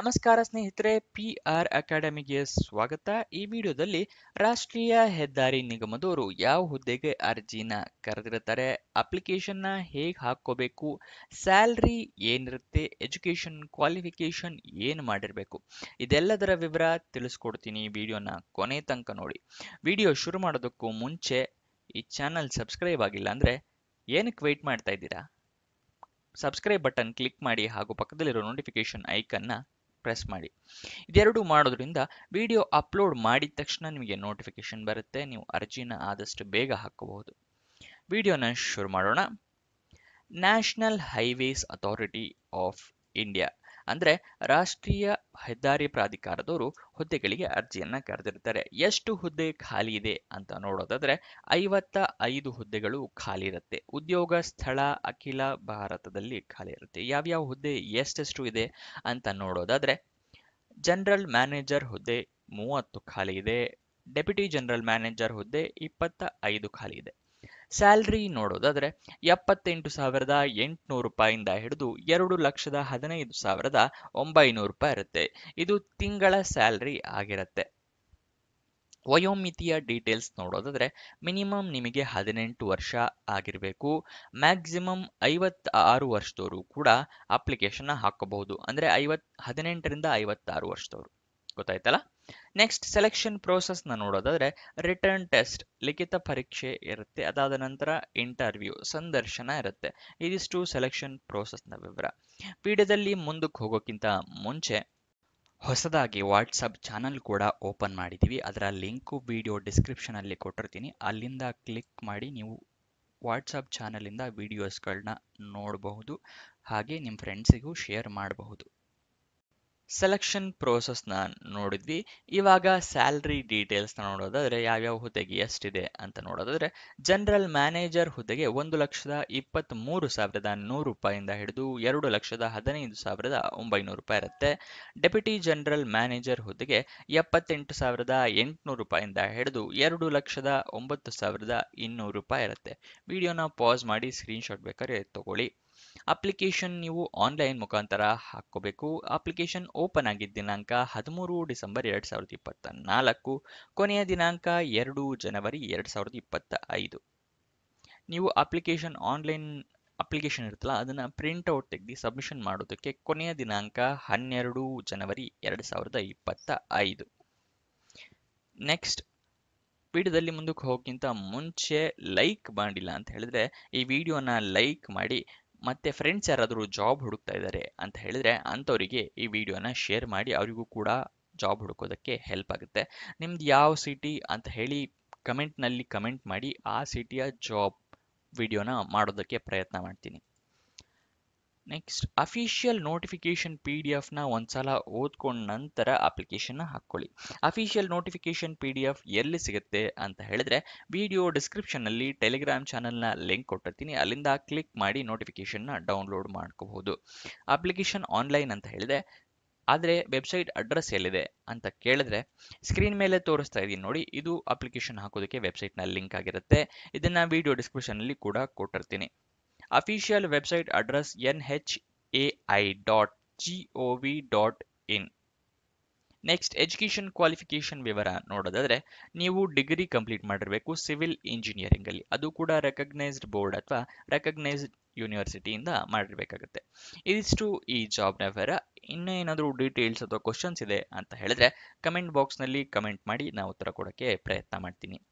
ನಮಸ್ಕಾರ ಸ್ನೇಹಿತರೆ, PR ಅಕಾಡೆಮಿಗೆ ಸ್ವಾಗತ. ಈ ವಿಡಿಯೋದಲ್ಲಿ ರಾಷ್ಟ್ರೀಯ ಹೆದ್ದಾರಿ ನಿಗಮದವರು ಯಾವ ಹುದ್ದೆಗೆ ಅರ್ಜಿನ ಕರೆದಿರ್ತಾರೆ, ಅಪ್ಲಿಕೇಶನ್ನ ಹೇಗೆ ಹಾಕೋಬೇಕು, ಸ್ಯಾಲ್ರಿ ಏನಿರುತ್ತೆ, ಎಜುಕೇಷನ್ ಕ್ವಾಲಿಫಿಕೇಷನ್ ಏನು ಮಾಡಿರಬೇಕು, ಇದೆಲ್ಲದರ ವಿವರ ತಿಳಿಸ್ಕೊಡ್ತೀನಿ. ವಿಡಿಯೋನ ಕೊನೆ ತನಕ ನೋಡಿ. ವಿಡಿಯೋ ಶುರು ಮಾಡೋದಕ್ಕೂ ಮುಂಚೆ ಈ ಚಾನಲ್ ಸಬ್ಸ್ಕ್ರೈಬ್ ಆಗಿಲ್ಲ ಅಂದರೆ ಏನಕ್ಕೆ ವೆಯ್ಟ್ ಮಾಡ್ತಾ ಇದ್ದೀರಾ? ಸಬ್ಸ್ಕ್ರೈಬ್ ಬಟನ್ ಕ್ಲಿಕ್ ಮಾಡಿ ಹಾಗೂ ಪಕ್ಕದಲ್ಲಿರೋ ನೋಟಿಫಿಕೇಶನ್ ಐಕನ್ನ ಪ್ರೆಸ್ ಮಾಡಿ. ಇದೆರಡು ಮಾಡೋದ್ರಿಂದ ವಿಡಿಯೋ ಅಪ್ಲೋಡ್ ಮಾಡಿದ ತಕ್ಷಣ ನಿಮಗೆ ನೋಟಿಫಿಕೇಶನ್ ಬರುತ್ತೆ. ನೀವು ಅರ್ಜಿನ ಆದಷ್ಟು ಬೇಗ ಹಾಕಬಹುದು. ವಿಡಿಯೋನ ಶುರು ಮಾಡೋಣ. National highways authority of India ಅಂದ್ರೆ ರಾಷ್ಟ್ರೀಯ ಹೆದ್ದಾರಿ ಪ್ರಾಧಿಕಾರದವರು ಹುದ್ದೆಗಳಿಗೆ ಅರ್ಜಿಯನ್ನ ಕರೆದಿರ್ತಾರೆ. ಎಷ್ಟು ಹುದ್ದೆ ಖಾಲಿ ಇದೆ ಅಂತ ನೋಡೋದಾದ್ರೆ 55 ಹುದ್ದೆಗಳು ಖಾಲಿ ಇರುತ್ತೆ. ಉದ್ಯೋಗ ಸ್ಥಳ ಅಖಿಲ ಭಾರತದಲ್ಲಿ ಖಾಲಿ ಇರುತ್ತೆ. ಯಾವ್ಯಾವ ಹುದ್ದೆ ಎಷ್ಟೆಷ್ಟು ಇದೆ ಅಂತ ನೋಡೋದಾದ್ರೆ ಜನರಲ್ ಮ್ಯಾನೇಜರ್ ಹುದ್ದೆ 30 ಖಾಲಿ ಇದೆ. ಡೆಪ್ಯೂಟಿ ಜನರಲ್ ಮ್ಯಾನೇಜರ್ ಹುದ್ದೆ 25 ಖಾಲಿ ಇದೆ. ಸ್ಯಾಲ್ರಿ ನೋಡೋದಾದ್ರೆ 78,800 ರೂಪಾಯಿಂದ ಹಿಡಿದು 2,15,900 ರೂಪಾಯಿ ಇರುತ್ತೆ. ಇದು ತಿಂಗಳ ಸ್ಯಾಲ್ರಿ ಆಗಿರುತ್ತೆ. ವಯೋಮಿತಿಯ ಡೀಟೇಲ್ಸ್ ನೋಡೋದಾದ್ರೆ ಮಿನಿಮಮ್ ನಿಮಗೆ 18 ವರ್ಷ ಆಗಿರಬೇಕು. ಮ್ಯಾಕ್ಸಿಮಮ್ 56 ವರ್ಷದವರು ಕೂಡ ಅಪ್ಲಿಕೇಶನ್ ಹಾಕಬಹುದು. ಅಂದ್ರೆ 18ರಿಂದ 56 ವರ್ಷದವರು. ಗೊತ್ತಾಯ್ತಲ್ಲ? ನೆಕ್ಸ್ಟ್ ಸೆಲೆಕ್ಷನ್ ಪ್ರೋಸೆಸ್ ನ ನೋಡೋದಾದ್ರೆ ರಿಟರ್ನ್ ಟೆಸ್ಟ್ ಲಿಖಿತ ಪರೀಕ್ಷೆ ಇರುತ್ತೆ. ಅದಾದ ನಂತರ ಇಂಟರ್ವ್ಯೂ ಸಂದರ್ಶನ ಇರುತ್ತೆ. ಇದಿಷ್ಟು ಸೆಲೆಕ್ಷನ್ ಪ್ರೋಸೆಸ್ ನ ವಿವರ. ವಿಡಿಯೋದಲ್ಲಿ ಮುಂದಕ್ಕೆ ಹೋಗೋಕ್ಕಿಂತ ಮುಂಚೆ ಹೊಸದಾಗಿ ವಾಟ್ಸಪ್ ಚಾನಲ್ ಕೂಡ ಓಪನ್ ಮಾಡಿದ್ದೀವಿ. ಅದರ ಲಿಂಕು ವಿಡಿಯೋ ಡಿಸ್ಕ್ರಿಪ್ಷನ್ ಅಲ್ಲಿ ಕೊಟ್ಟಿರ್ತೀನಿ. ಅಲ್ಲಿಂದ ಕ್ಲಿಕ್ ಮಾಡಿ ನೀವು ವಾಟ್ಸಪ್ ಚಾನಲಿಂದ ವಿಡಿಯೋಸ್ಗಳನ್ನ ನೋಡಬಹುದು. ಹಾಗೆ ನಿಮ್ಮ ಫ್ರೆಂಡ್ಸಿಗೂ ಶೇರ್ ಮಾಡಬಹುದು. ಸೆಲೆಕ್ಷನ್ ಪ್ರೋಸೆಸ್ನ ನೋಡಿದ್ವಿ. ಇವಾಗ ಸ್ಯಾಲ್ರಿ ಡೀಟೇಲ್ಸ್ನ ನೋಡೋದಾದ್ರೆ ಯಾವ್ಯಾವ ಹುದ್ದೆಗೆ ಎಷ್ಟಿದೆ ಅಂತ ನೋಡೋದಾದ್ರೆ ಜನರಲ್ ಮ್ಯಾನೇಜರ್ ಹುದ್ದೆಗೆ 1,23,100 ರೂಪಾಯಿಂದ ಹಿಡಿದು 2,15,900 ರೂಪಾಯಿ ಇರುತ್ತೆ. ಡೆಪ್ಯೂಟಿ ಜನರಲ್ ಮ್ಯಾನೇಜರ್ ಹುದ್ದೆಗೆ 78,800 ರೂಪಾಯಿಂದ ಹಿಡಿದು 2,09,200 ರೂಪಾಯಿ ಇರುತ್ತೆ. ವಿಡಿಯೋನ ಪಾಸ್ ಮಾಡಿ ಸ್ಕ್ರೀನ್ಶಾಟ್ ಬೇಕಾದ್ರೆ ತಗೊಳ್ಳಿ. ಅಪ್ಲಿಕೇಶನ್ ನೀವು ಆನ್ಲೈನ್ ಮುಖಾಂತರ ಹಾಕೋಬೇಕು. ಅಪ್ಲಿಕೇಶನ್ ಓಪನ್ ಆಗಿದ್ದ ದಿನಾಂಕ 13 ಡಿಸೆಂಬರ್ 2024. ಕೊನೆಯ ದಿನಾಂಕ 2 ಜನವರಿ 2025. ನೀವು ಅಪ್ಲಿಕೇಶನ್ ಆನ್ಲೈನ್ ಅಪ್ಲಿಕೇಶನ್ ಇರುತ್ತಲ್ಲ ಅದನ್ನ ಪ್ರಿಂಟ್ ಔಟ್ ತೆಗೆದು ಸಬ್ಮಿಷನ್ ಮಾಡೋದಕ್ಕೆ ಕೊನೆಯ ದಿನಾಂಕ 12 ಜನವರಿ 2025. ನೆಕ್ಸ್ಟ್ ವಿಡಿಯೋದಲ್ಲಿ ಮುಂದಕ್ಕೆ ಹೋಗೋಕ್ಕಿಂತ ಮುಂಚೆ ಲೈಕ್ ಮಾಡಿಲ್ಲ ಅಂತ ಹೇಳಿದ್ರೆ ಈ ವಿಡಿಯೋನ ಲೈಕ್ ಮಾಡಿ. ಮತ್ತೆ ಫ್ರೆಂಡ್ಸ್ ಯಾರಾದರೂ ಜಾಬ್ ಹುಡುಕ್ತಾ ಇದ್ದಾರೆ ಅಂತ ಹೇಳಿದ್ರೆ ಅಂಥವರಿಗೆ ಈ ವಿಡಿಯೋನ ಶೇರ್ ಮಾಡಿ. ಅವರಿಗೂ ಕೂಡ ಜಾಬ್ ಹುಡುಕೋದಕ್ಕೆ ಹೆಲ್ಪ್ ಆಗುತ್ತೆ. ನಿಮ್ದು ಯಾವ ಸಿಟಿ ಅಂತ ಹೇಳಿ ಕಮೆಂಟ್ನಲ್ಲಿ ಕಮೆಂಟ್ ಮಾಡಿ. ಆ ಸಿಟಿಯ ಜಾಬ್ ವಿಡಿಯೋನ ಮಾಡೋದಕ್ಕೆ ಪ್ರಯತ್ನ ಮಾಡ್ತೀನಿ. ನೆಕ್ಸ್ಟ್ ಅಫಿಷಿಯಲ್ ನೋಟಿಫಿಕೇಶನ್ PDF ನ ಒಂದ್ಸಲ ಓದ್ಕೊಂಡ ನಂತರ ಅಪ್ಲಿಕೇಶನ್ ಹಾಕೊಳ್ಳಿ. ಅಫಿಷಿಯಲ್ ನೋಟಿಫಿಕೇಶನ್ PDF ಎಲ್ಲಿ ಸಿಗುತ್ತೆ ಅಂತ ಹೇಳಿದ್ರೆ ವಿಡಿಯೋ ಡಿಸ್ಕ್ರಿಪ್ಷನ್ ಅಲ್ಲಿ ಟೆಲಿಗ್ರಾಮ್ ಚಾನಲ್ನ ಲಿಂಕ್ ಕೊಟ್ಟಿರ್ತೀನಿ. ಅಲ್ಲಿಂದ ಕ್ಲಿಕ್ ಮಾಡಿ ನೋಟಿಫಿಕೇಶನ್ನ ಡೌನ್ಲೋಡ್ ಮಾಡ್ಕೋಬಹುದು. ಅಪ್ಲಿಕೇಶನ್ ಆನ್ಲೈನ್ ಅಂತ ಹೇಳಿದೆ. ಆದರೆ ವೆಬ್ಸೈಟ್ ಅಡ್ರೆಸ್ ಎಲ್ಲಿದೆ ಅಂತ ಕೇಳಿದ್ರೆ ಸ್ಕ್ರೀನ್ ಮೇಲೆ ತೋರಿಸ್ತಾ ಇದೀನಿ ನೋಡಿ. ಇದು ಅಪ್ಲಿಕೇಶನ್ ಹಾಕೋದಕ್ಕೆ ವೆಬ್ಸೈಟ್ನ ಲಿಂಕ್ ಆಗಿರುತ್ತೆ. ಇದನ್ನ ವಿಡಿಯೋ ಡಿಸ್ಕ್ರಿಪ್ಷನ್ ಅಲ್ಲಿ ಕೂಡ ಕೊಟ್ಟಿರ್ತೀನಿ. Official website address nhai.gov.in. Next education qualification ವಿವರ ನೋಡೋದಾದ್ರೆ ನೀವು ಡಿಗ್ರಿ ಕಂಪ್ಲೀಟ್ ಮಾಡಿರಬೇಕು ಸಿವಿಲ್ ಇಂಜಿನಿಯರಿಂಗ್ ಅಲ್ಲಿ. ಅದು ಕೂಡ ರೆಕಗ್ನೈಸ್ಡ್ ಬೋರ್ಡ್ ಅಥವಾ ರೆಕಗ್ನೈಸ್ಡ್ ಯೂನಿವರ್ಸಿಟಿಯಿಂದ ಮಾಡಿರಬೇಕಾಗುತ್ತೆ. ಇದಿಷ್ಟು ಈ ಜಾಬ್ನ ವಿವರ. ಇನ್ನೂ ಏನಾದರೂ ಡೀಟೇಲ್ಸ್ ಅಥವಾ ಕ್ವಶನ್ಸ್ ಇದೆ ಅಂತ ಹೇಳಿದ್ರೆ ಕಮೆಂಟ್ ಬಾಕ್ಸ್ನಲ್ಲಿ ಕಮೆಂಟ್ ಮಾಡಿ, ನಾವು ಉತ್ತರ ಕೊಡೋಕ್ಕೆ ಪ್ರಯತ್ನ ಮಾಡ್ತೀನಿ.